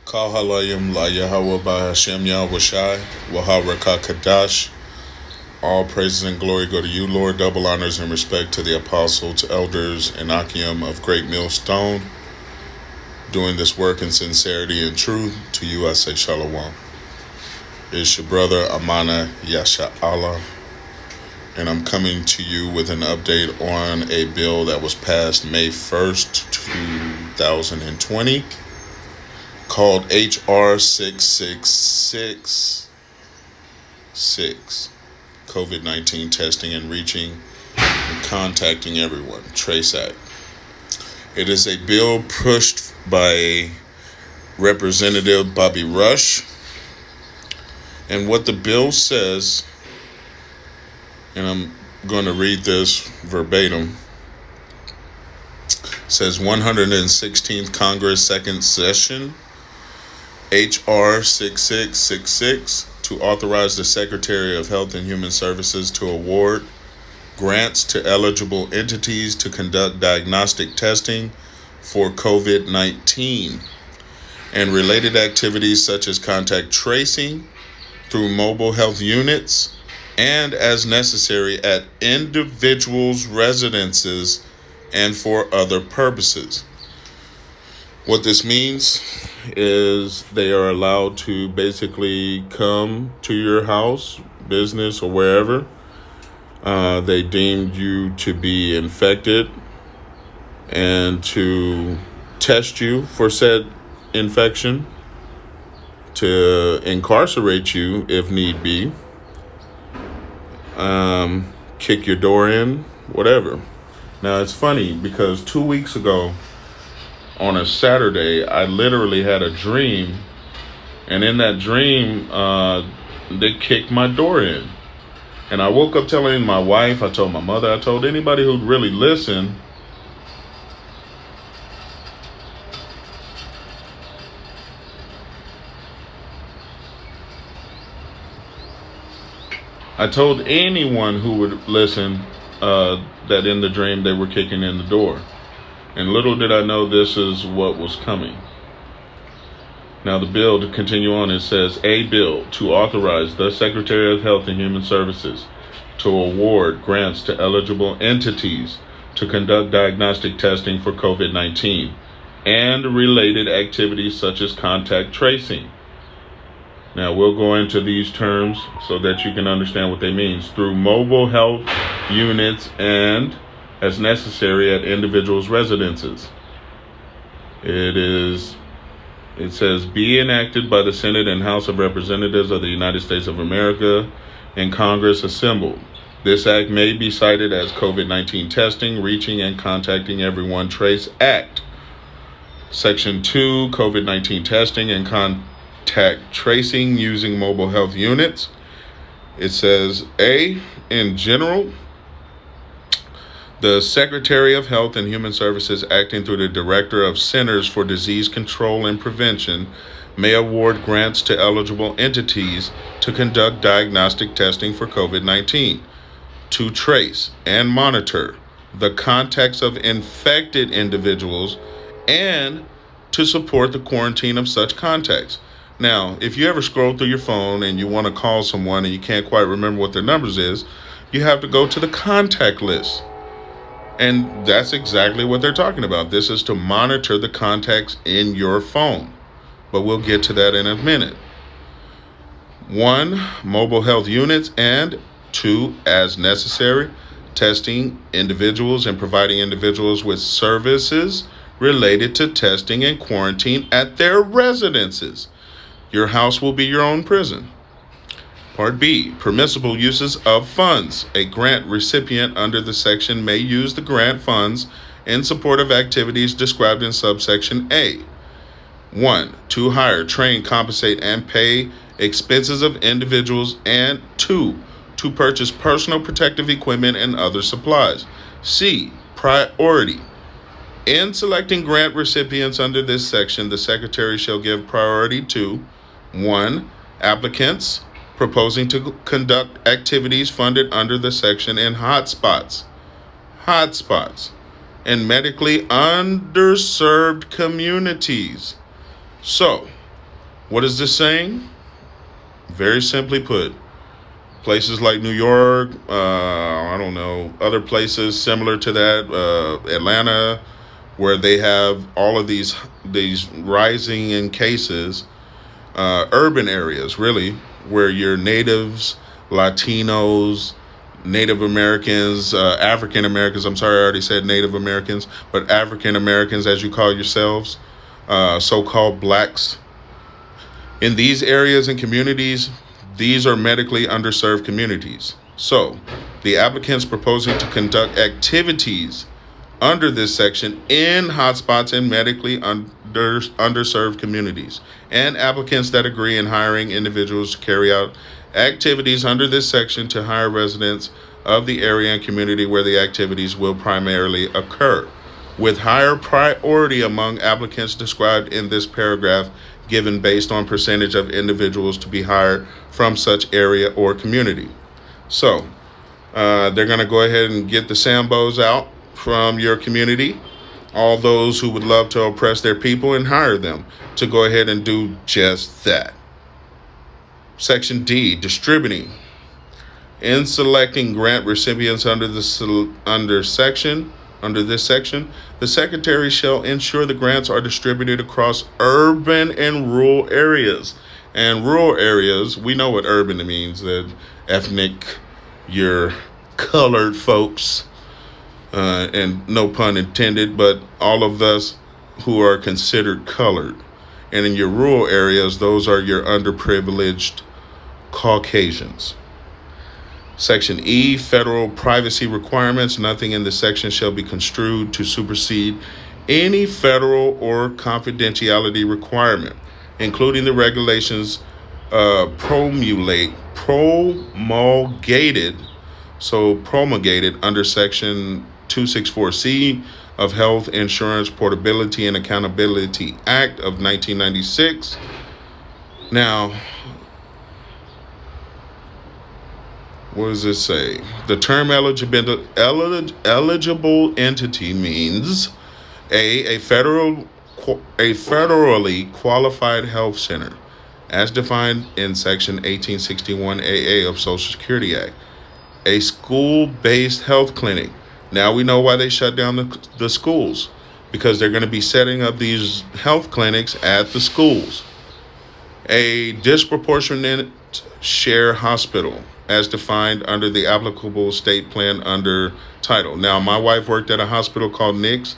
Kahalayim La Yahweh Bahashem Yahweh Waharaka Kadash. All praises and glory go to you, Lord. Double honors and respect to the apostles, elders, and Akim of Great Millstone, doing this work in sincerity and truth. To you I say Shalom. It's your brother Amana Yasha Allah, and I'm coming to you with an update on a bill that was passed May 1st, 2020, called HR-6666, COVID-19 testing and reaching and contacting everyone, Trace Act. It is a bill pushed by Representative Bobby Rush, and what the bill says, and I'm going to read this verbatim, says 116th Congress, second session, HR 6666, to authorize the Secretary of Health and Human Services to award grants to eligible entities to conduct diagnostic testing for COVID-19 and related activities such as contact tracing through mobile health units and as necessary at individuals' residences and for other purposes. What this means is they are allowed to basically come to your house, business, or wherever they deemed you to be infected and to test you for said infection, to incarcerate you if need be, kick your door in, whatever. Now, it's funny because 2 weeks ago on a Saturday, I literally had a dream, and in that dream, they kicked my door in. And I woke up telling my wife, I told my mother, I told anybody who'd really listen. I told anyone who would listen that in the dream they were kicking in the door. And little did I know this is what was coming. Now the bill, to continue on, it says, a bill to authorize the Secretary of Health and Human Services to award grants to eligible entities to conduct diagnostic testing for COVID-19 and related activities such as contact tracing. Now we'll go into these terms so that you can understand what they mean. Through mobile health units and as necessary at individuals' residences. It says, be enacted by the Senate and House of Representatives of the United States of America and Congress assembled. This act may be cited as COVID-19 testing, reaching, and contacting everyone, Trace Act. Section 2, COVID-19 testing and contact tracing using mobile health units. It says, A, in general, the Secretary of Health and Human Services, acting through the Director of Centers for Disease Control and Prevention, may award grants to eligible entities to conduct diagnostic testing for COVID-19, to trace and monitor the contacts of infected individuals, and to support the quarantine of such contacts. Now, if you ever scroll through your phone and you want to call someone and you can't quite remember what their numbers is, you have to go to the contact list. And that's exactly what they're talking about. This is to monitor the contacts in your phone. But we'll get to that in a minute. 1, mobile health units, and 2, as necessary, testing individuals and providing individuals with services related to testing and quarantine at their residences. Your house will be your own prison. Part B, permissible uses of funds. A grant recipient under the section may use the grant funds in support of activities described in subsection A. 1, to hire, train, compensate, and pay expenses of individuals, and 2, to purchase personal protective equipment and other supplies. C, priority. In selecting grant recipients under this section, the Secretary shall give priority to 1, applicants proposing to conduct activities funded under the section in hotspots, and medically underserved communities. So, What is this saying? Very simply put, places like New York, I don't know, other places similar to that, Atlanta, where they have all of these rising in cases, urban areas really, where your natives, Latinos, Native Americans, African Americans. I'm sorry, I already said Native Americans, but African Americans, as you call yourselves, so-called blacks. In these areas and communities, these are medically underserved communities. So, the applicants proposing to conduct activities under this section in hotspots and medically underserved communities, and applicants that agree in hiring individuals to carry out activities under this section to hire residents of the area and community where the activities will primarily occur, with higher priority among applicants described in this paragraph given based on percentage of individuals to be hired from such area or community. So they're going to go ahead and get the Sambos out from your community, all those who would love to oppress their people, and hire them to go ahead and do just that. Section D, distributing. In selecting grant recipients under this section, the Secretary shall ensure the grants are distributed across urban and rural areas. And rural areas, we know what urban means, that ethnic, your colored folks, and no pun intended, but all of us who are considered colored. And in your rural areas, those are your underprivileged Caucasians. Section E, federal privacy requirements. Nothing in this section shall be construed to supersede any federal or confidentiality requirement, including the regulations promulgated under Section 264C of Health Insurance Portability and Accountability Act of 1996. Now, what does it say? The term eligible entity means a federally qualified health center, as defined in Section 1861 AA of Social Security Act. A school-based health clinic. Now we know why they shut down the schools, because they're going to be setting up these health clinics at the schools. A disproportionate share hospital, as defined under the applicable state plan under title. Now, my wife worked at a hospital called Nix,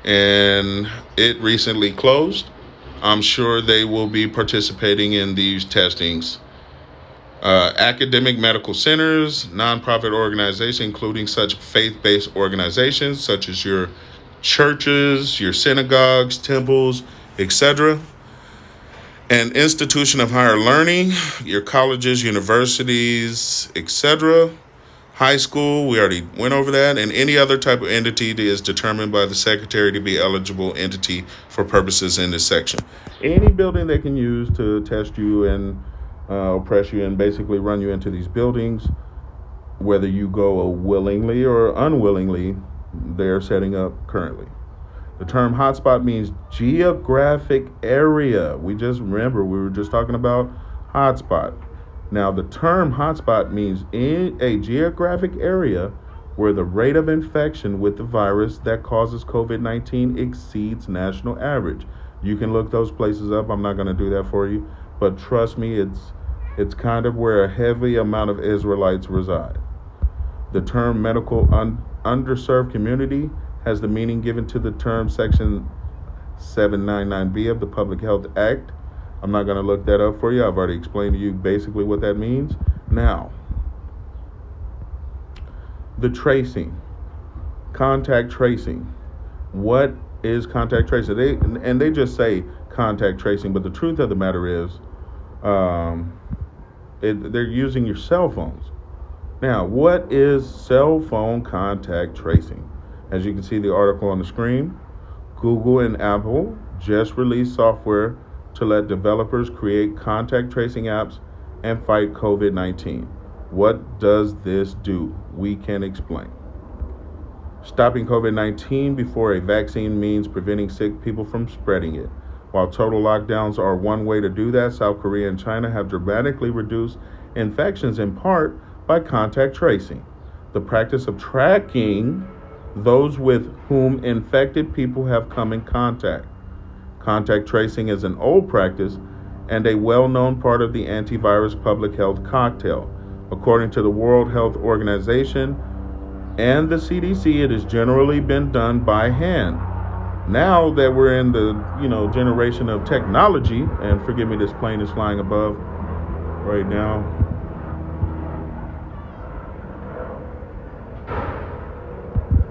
and it recently closed. I'm sure they will be participating in these testings. Academic medical centers, nonprofit organizations, including such faith-based organizations such as your churches, your synagogues, temples, etc. An institution of higher learning, your colleges, universities, etc. High school, we already went over that. And any other type of entity that is determined by the Secretary to be eligible entity for purposes in this section. Any building they can use to test you and oppress you and basically run you into these buildings, whether you go willingly or unwillingly, they're setting up currently. The term hotspot means geographic area. We were just talking about hotspot. Now, the term hotspot means in a geographic area where the rate of infection with the virus that causes COVID-19 exceeds national average. You can look those places up. I'm not going to do that for you. But trust me, it's kind of where a heavy amount of Israelites reside. The term medical underserved community has the meaning given to the term Section 799B of the Public Health Act. I'm not going to look that up for you. I've already explained to you basically what that means. Now, the tracing, contact tracing. What is contact tracing? They just say contact tracing, but the truth of the matter is they're using your cell phones. Now, what is cell phone contact tracing? As you can see the article on the screen, Google and Apple just released software to let developers create contact tracing apps and fight COVID-19. What does this do? We can explain. Stopping COVID-19 before a vaccine means preventing sick people from spreading it. While total lockdowns are one way to do that, South Korea and China have dramatically reduced infections in part by contact tracing, the practice of tracking those with whom infected people have come in contact. Contact tracing is an old practice and a well-known part of the antivirus public health cocktail. According to the World Health Organization and the CDC, it has generally been done by hand. Now that we're in the, generation of technology, and forgive me, this plane is flying above right now.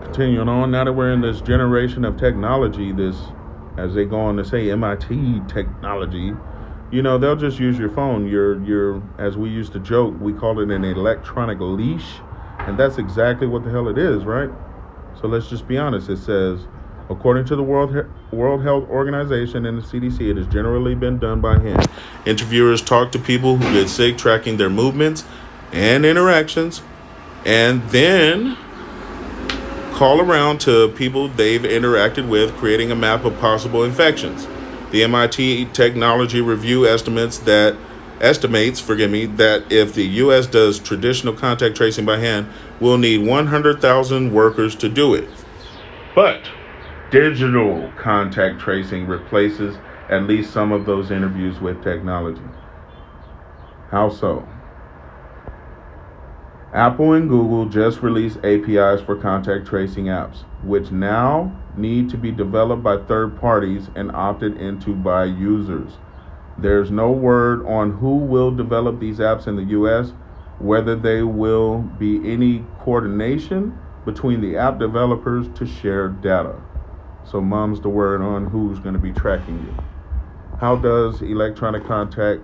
Continuing on, now that we're in this generation of technology, this, as they go on to say, MIT technology, they'll just use your phone. Your, as we used to joke, we called it an electronic leash, and that's exactly what the hell it is, right? So let's just be honest. It says, according to the World Health Organization and the CDC, it has generally been done by hand. Interviewers talk to people who get sick, tracking their movements and interactions, and then call around to people they've interacted with, creating a map of possible infections. The MIT Technology Review estimates that if the U.S. does traditional contact tracing by hand, we'll need 100,000 workers to do it. But digital contact tracing replaces at least some of those interviews with technology. How so? Apple and Google just released APIs for contact tracing apps, which now need to be developed by third parties and opted into by users. There's no word on who will develop these apps in the US, whether there will be any coordination between the app developers to share data. So mum's the word on who's going to be tracking you. How does electronic contact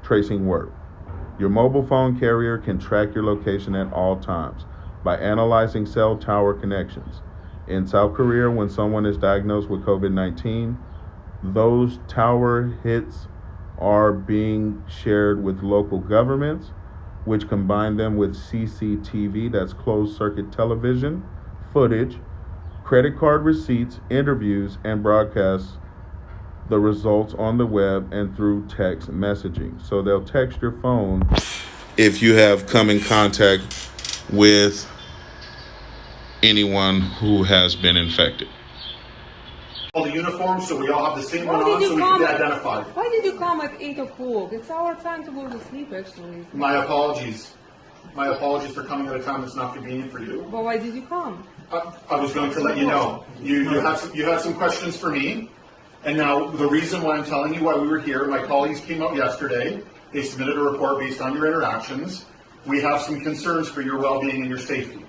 tracing work? Your mobile phone carrier can track your location at all times by analyzing cell tower connections. In South Korea, when someone is diagnosed with COVID-19, those tower hits are being shared with local governments, which combine them with CCTV, that's closed circuit television, footage, credit card receipts, interviews, and broadcasts the results on the web and through text messaging. So they'll text your phone if you have come in contact with anyone who has been infected. All the uniforms, so we all have the same one on, so we can be identified. Why did you come at 8 o'clock? It's our time to go to sleep, actually. My apologies. My apologies for coming at a time that's not convenient for you. But why did you come? I was going to let you know. You had some questions for me. And now the reason why I'm telling you why we were here, my colleagues came out yesterday. They submitted a report based on your interactions. We have some concerns for your well-being and your safety.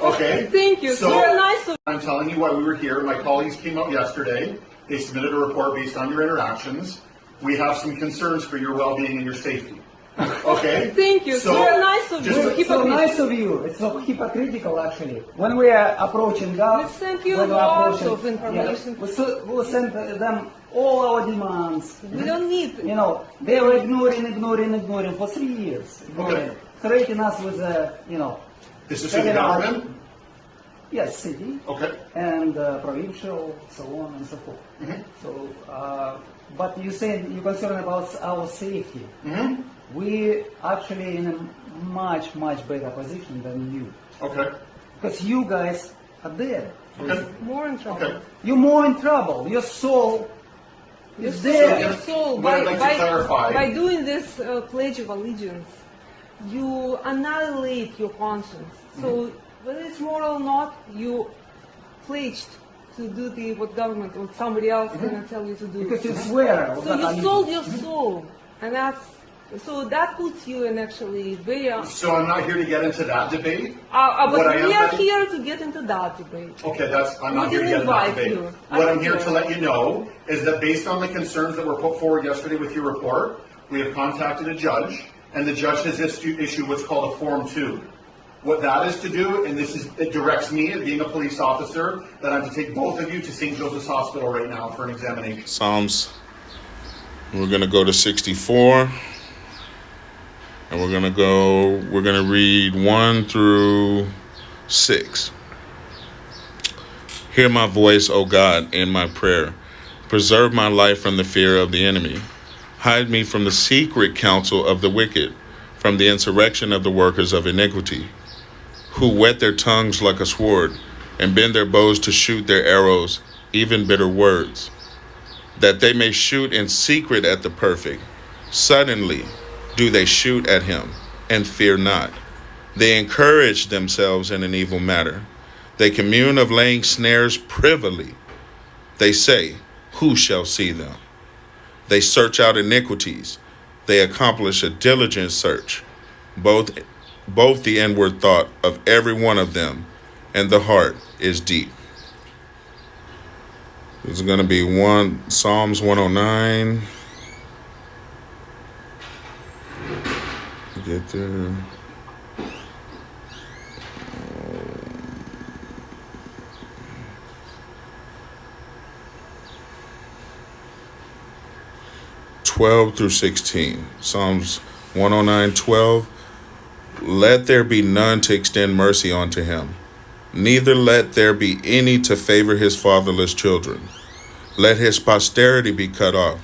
Okay? Thank you. So very nice of I'm telling you why we were here. My colleagues came out yesterday. They submitted a report based on your interactions. We have some concerns for your well-being and your safety. Okay? Thank you. So, very nice of you. It's so nice of you. It's so hypocritical, actually. When we are approaching God, We sent you when we are lots approaching- of information. Yeah, we sent them all our demands. We don't need. They were ignoring for 3 years. Okay. Threatening us with, This is city government? Yes, city. Okay. And provincial, so on and so forth. Mm-hmm. So, but you said you're concerned about our safety. Mm-hmm. We actually in a much better position than you, Okay. because you guys are there. Okay. More in trouble. Okay. You're more in trouble. Your soul is there. Your soul, What I'd like to clarify- by doing this Pledge of Allegiance, you annihilate your conscience. So whether it's moral or not, you pledged to do what government or somebody else gonna tell you to do. Because you swear. So you sold your soul, and that puts you in actually very. So I'm not here to get into that debate. But What I am we are saying- here to get into that debate. Okay, I'm not We here to didn't get into that invite debate. you. What I'm I here don't to care. let you know is that based on the concerns that were put forward yesterday with your report, we have contacted a judge, and the judge has issued what's called a Form 2. What that is to do, and it directs me, as being a police officer, that I'm to take both of you to St. Joseph's Hospital right now for an examination. Psalms, we're going to go to 64, and we're going to read 1 through 6. Hear my voice, O God, in my prayer. Preserve my life from the fear of the enemy. Hide me from the secret counsel of the wicked, from the insurrection of the workers of iniquity, who whet their tongues like a sword, and bend their bows to shoot their arrows, even bitter words, that they may shoot in secret at the perfect. Suddenly do they shoot at him, and fear not. They encourage themselves in an evil matter. They commune of laying snares privily. They say, who shall see them? They search out iniquities. They accomplish a diligent search, both the inward thought of every one of them, and the heart is deep. This is going to be Psalms 109. Get there. (12 through 16). Psalms 109:12. Let there be none to extend mercy unto him, neither let there be any to favor his fatherless children. Let his posterity be cut off,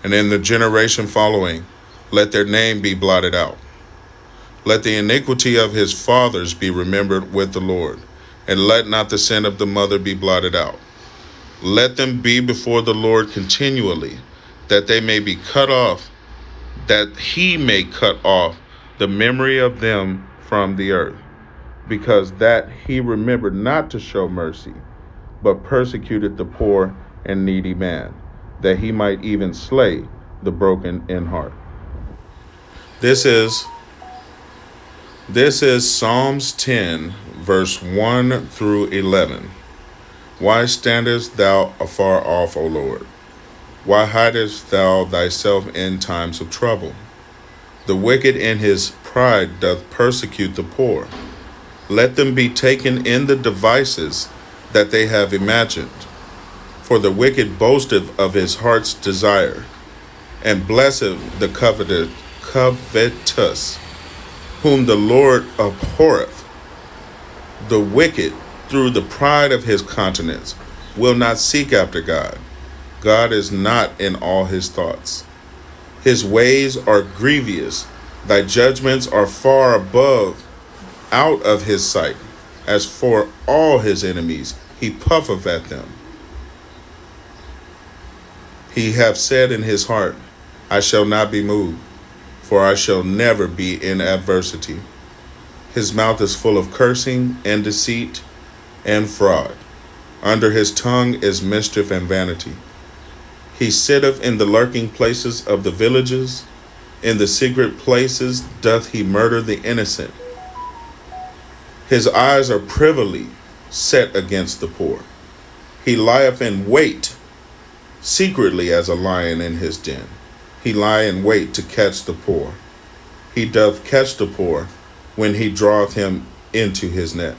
and in the generation following, let their name be blotted out. Let the iniquity of his fathers be remembered with the Lord, and let not the sin of the mother be blotted out. Let them be before the Lord continually, that they may be cut off, that he may cut off the memory of them from the earth, because that he remembered not to show mercy, but persecuted the poor and needy man, that he might even slay the broken in heart. This is Psalms 10, verse 1 through 11. Why standest thou afar off, O Lord? Why hidest thou thyself in times of trouble? The wicked in his pride doth persecute the poor. Let them be taken in the devices that they have imagined. For the wicked boasteth of his heart's desire, and blesseth the covetous, whom the Lord abhorreth. The wicked, through the pride of his countenance, will not seek after God. God is not in all his thoughts. His ways are grievous. Thy judgments are far above, out of his sight. As for all his enemies, he puffeth at them. He hath said in his heart, I shall not be moved, for I shall never be in adversity. His mouth is full of cursing and deceit and fraud. Under his tongue is mischief and vanity. He sitteth in the lurking places of the villages. In the secret places doth he murder the innocent. His eyes are privily set against the poor. He lieth in wait secretly as a lion in his den. He lie in wait to catch the poor. He doth catch the poor when he draweth him into his net.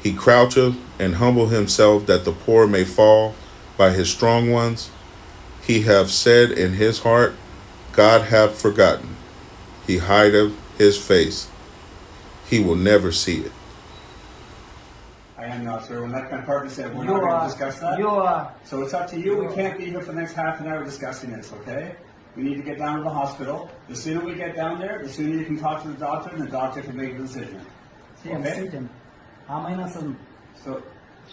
He croucheth and humble himself that the poor may fall by his strong ones. He hath said in his heart, God hath forgotten. He hideth his face. He will never see it. I am not, sir. When that my partner said we're not going to discuss that. So it's up to you. We can't be here for the next half an hour discussing this, okay? We need to get down to the hospital. The sooner we get down there, the sooner you can talk to the doctor, and the doctor can make a decision. Okay? I'm innocent. So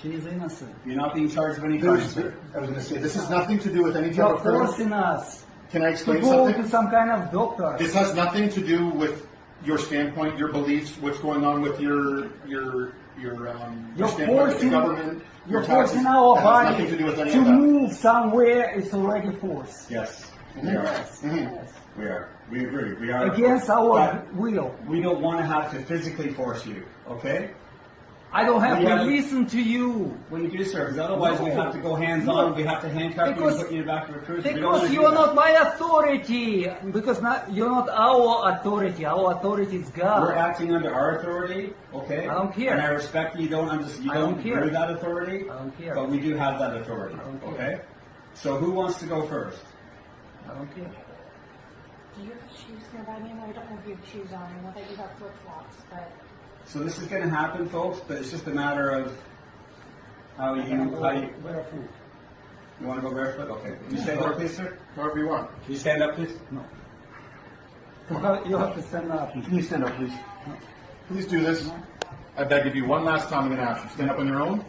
She is innocent. you're not being charged of any crime, sir. I was going to say, this has nothing to do with any type You're of criminal. forcing us Can I to explain go something? to some kind of doctor. This has nothing to do with your standpoint, your beliefs, what's going on with your You're standpoint with the forcing, government. you're your taxes. forcing our That has body nothing to do with any to of that. move somewhere. It's already forced. Yes, we are. Yes. Yes. We are. We agree. We are. Against our But will. we don't want to have to physically force you, okay? I don't have We to have- listen to you. When you do, sir, because otherwise we No. have to go hands-on, we have to handcuff you Because- and put you in the back of a cruiser. We don't wanna Because do you are that. not my authority. Because you're not our authority. Our authority is We're God. acting under our authority, okay? I don't care. And I respect you don't you I don't don't care. agree with that authority. I don't care. But we do have that authority, I don't care. okay? So who wants to go first? I don't care. Do you have shoes nearby me? I don't know if you have shoes on. I know that you have flip-flops, but So this is going to happen, folks, but it's just a matter of how you Wear food. You want to go barefoot? Okay. Can you stand up, please, sir? However you want. Can you stand up, please? No. You have to stand up. Can you stand up, please? Please do this. I beg of you, one last time I'm going to ask you. Stand up on your own.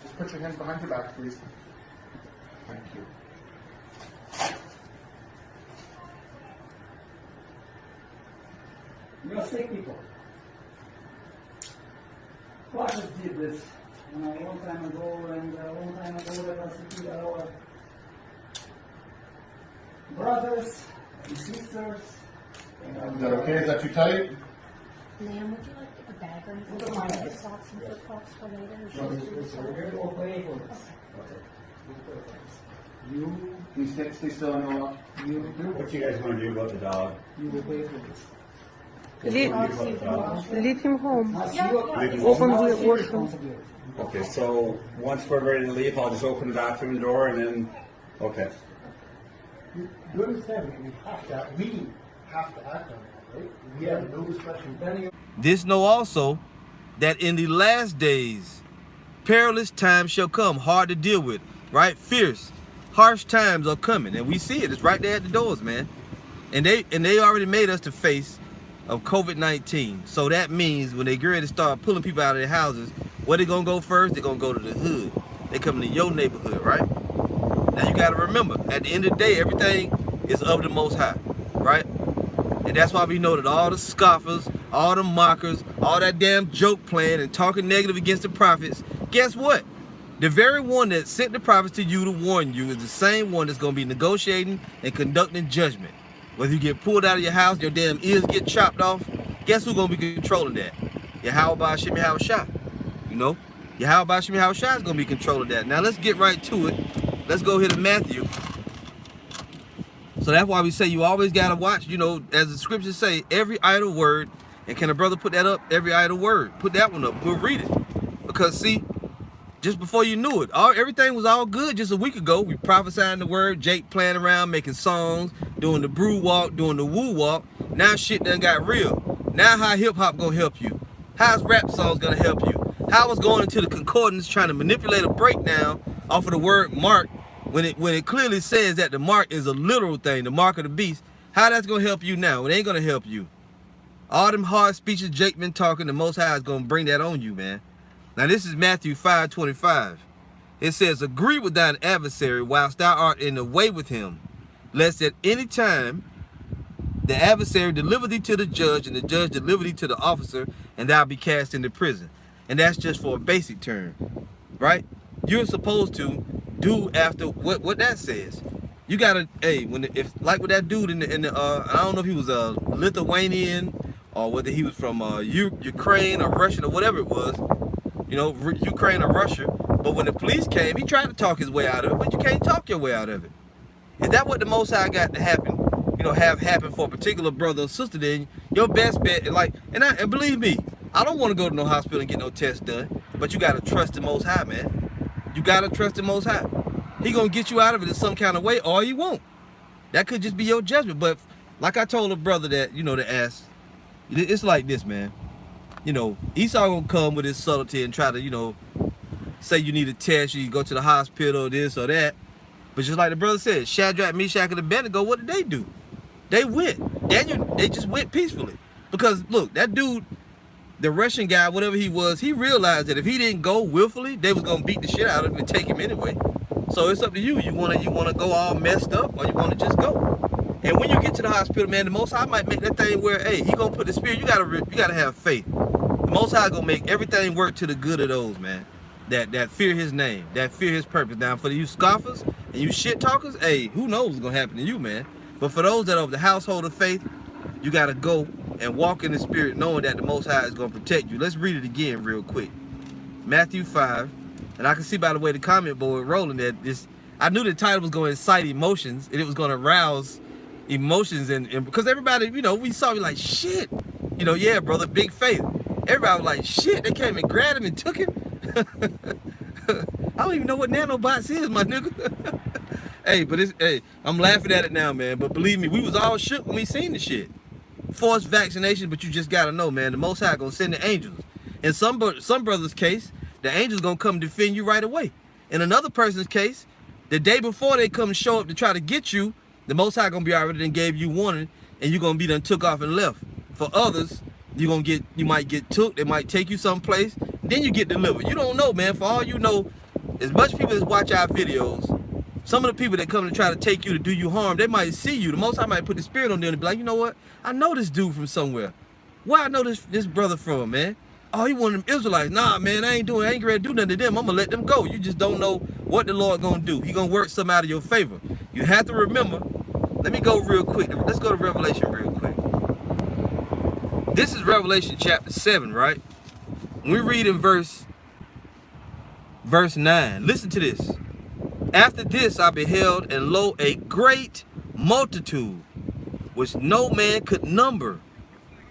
Just put your hands behind your back, please. Thank you. You're sick people. Fathers did this a long time ago, and a long time ago they persecuted our brothers and sisters. Is that okay? Is that too tight? Ma'am, would you like a bag or anything? Would you like the socks and flip-flops for later? So we're going to pay for this. You, Can you stay still and go up? you do, What do you guys want to do about the dog? you will pay for this. Lead him home. Open the washroom. Okay, so once we're ready to leave, I'll just open the bathroom door and then, okay. You understand, we have to act on that, right? We have no discretion. This know also that in the last days, perilous times shall come, hard to deal with, right? Fierce, harsh times are coming, and we see it. It's right there at the doors, man. And they already made us to face of COVID-19. So that means when they get ready to start pulling people out of their houses, where they gonna go first? They're gonna go to the hood. They coming to your neighborhood, right? Now you gotta remember, at the end of the day, everything is of the Most High, right? And that's why we know that all the scoffers, all the mockers, all that damn joke playing and talking negative against the prophets, guess what? The very one that sent the prophets to you to warn you is the same one that's gonna be negotiating and conducting judgment. Whether you get pulled out of your house, your damn ears get chopped off, guess who's gonna be controlling that? Yahweh Shimmy Shah. You know? Yahweh Shimmy Shah is gonna be controlling that. Now let's get right to it. Let's go here to Matthew. So that's why we say you always gotta watch, you know, as the scriptures say, every idle word. And can a brother put that up? Every idle word. Put that one up. We'll read it. Because see, just before you knew it, everything was all good just a week ago. We prophesying the word, Jake playing around, making songs, doing the brew walk, doing the woo walk. Now shit done got real. Now how hip hop gonna help you? How's rap songs gonna help you? How was going into the concordance trying to manipulate a breakdown off of the word mark when it clearly says that the mark is a literal thing, the mark of the beast? How that's gonna help you now? It ain't gonna help you. All them hard speeches Jake been talking, the Most High is gonna bring that on you, man. Now this is Matthew 5:25. It says, agree with thine adversary whilst thou art in the way with him, lest at any time the adversary deliver thee to the judge, and the judge deliver thee to the officer, and thou be cast into prison. And that's just for a basic term, right? You're supposed to do after what that says. You gotta, hey, if like with that dude in the I don't know if he was a Lithuanian or whether he was from Ukraine or Russian or whatever it was, you know, Ukraine or Russia. But when the police came, he tried to talk his way out of it, but you can't talk your way out of it. Is that what the Most High got to happen? You know, have happen for a particular brother or sister? Then your best bet, and believe me, I don't want to go to no hospital and get no test done, but you gotta trust the Most High, man. You gotta trust the Most High. He gonna get you out of it in some kind of way, or he won't. That could just be your judgment. But like I told a brother that, you know, to ask, it's like this, man. You know, Esau gonna come with his subtlety and try to, you know, say you need a test, you go to the hospital, this or that. But just like the brother said, Shadrach, Meshach, and Abednego, what did they do? They went. Daniel, they just went peacefully. Because look, that dude, the Russian guy, whatever he was, he realized that if he didn't go willfully, they was gonna beat the shit out of him and take him anyway. So it's up to you. You wanna go all messed up, or you wanna just go. And when you get to the hospital, man, the Most High might make that thing where, hey, he gonna put the spirit. You gotta have faith. The Most High gonna make everything work to the good of those, man, that fear His name, that fear His purpose. Now, for you scoffers and you shit talkers, hey, who knows what's gonna happen to you, man? But for those that are of the household of faith, you gotta go and walk in the spirit, knowing that the Most High is gonna protect you. Let's read it again real quick. Matthew 5, and I can see by the way the comment board rolling that this. I knew the title was gonna incite emotions, and it was gonna arouse emotions, and because everybody, you know, we saw me like shit, you know, yeah, brother, big faith. Everybody was like shit. They came and grabbed him and took him. I don't even know what nanobots is, my nigga. Hey, but I'm laughing at it now, man. But believe me, we was all shook when we seen the shit. Forced vaccination, but you just gotta know, man, the Most High gonna send the angels. In some brothers' case, the angels gonna come defend you right away. In another person's case, the day before they come show up to try to get you, the Most High gonna be already done gave you warning, and you're gonna be done took off and left. For others, you might get took, they might take you someplace, then you get delivered. You don't know, man. For all you know, as much people as watch our videos, some of the people that come to try to take you to do you harm, they might see you. The Most High might put the spirit on them and be like, you know what? I know this dude from somewhere. Where I know this brother from, man? Oh, he one of them Israelites. Nah, man, I ain't ready to do nothing to them. I'm gonna let them go. You just don't know what the Lord gonna do. He gonna work something out of your favor. You have to remember. Let me go real quick. Let's go to Revelation real quick. This is Revelation chapter 7, right? We read in verse 9. Listen to this. After this I beheld, and lo, a great multitude, which no man could number,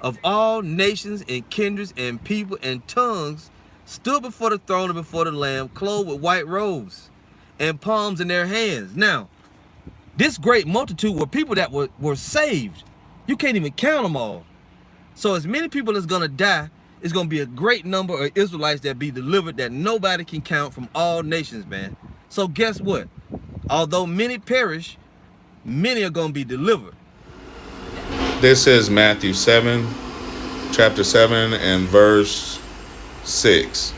of all nations and kindreds and people and tongues, stood before the throne and before the Lamb, clothed with white robes and palms in their hands. Now, this great multitude were people that were saved. You can't even count them all. So as many people as gonna die, it's gonna be a great number of Israelites that be delivered that nobody can count from all nations, man. So guess what? Although many perish, many are gonna be delivered. This is Matthew 7, chapter 7 and verse 6.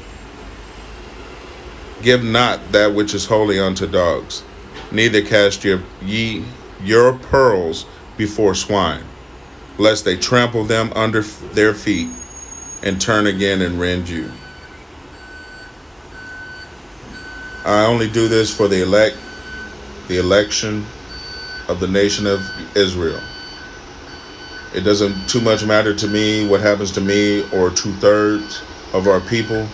Give not that which is holy unto dogs, neither cast ye your pearls before swine, lest they trample them under their feet and turn again and rend you. I only do this for the election of the nation of Israel. It doesn't too much matter to me what happens to me or 2/3 of our people.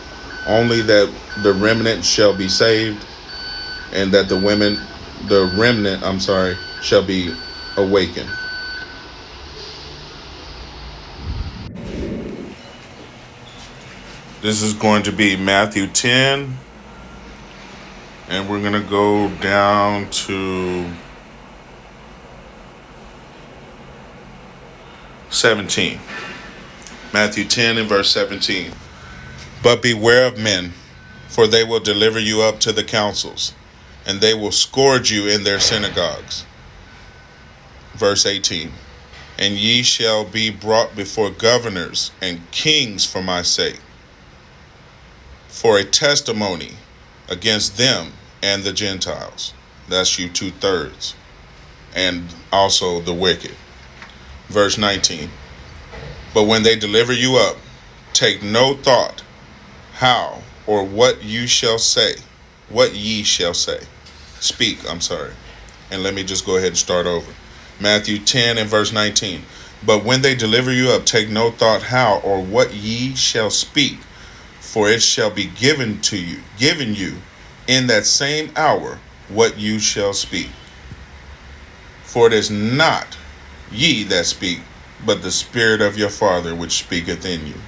Only that the remnant shall be saved, and that the remnant shall be awakened. This is going to be Matthew 10, and we're going to go down to 17. Matthew 10 and verse 17. But beware of men, for they will deliver you up to the councils, and they will scourge you in their synagogues. Verse 18. And ye shall be brought before governors and kings for my sake, for a testimony against them and the Gentiles. That's you 2/3. And also the wicked. Verse 19. But when they deliver you up, take no thought how or what ye shall say. Speak, And let me just go ahead and start over. Matthew 10 and verse 19. But when they deliver you up, take no thought how or what ye shall speak, for it shall be given you in that same hour what you shall speak. For it is not ye that speak, but the Spirit of your Father which speaketh in you.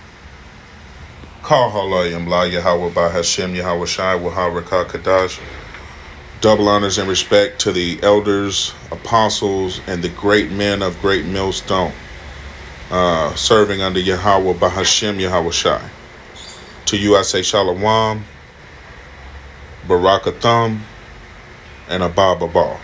Call halayim la Yahweh ba Hashem Yahweh Shai Waharakah Kadash. Double honors and respect to the elders, apostles, and the great men of Great Millstone, serving under Yahweh ba Hashem Yahweh Shai. To you I say Shalom, Barakatham, and Abba Babal.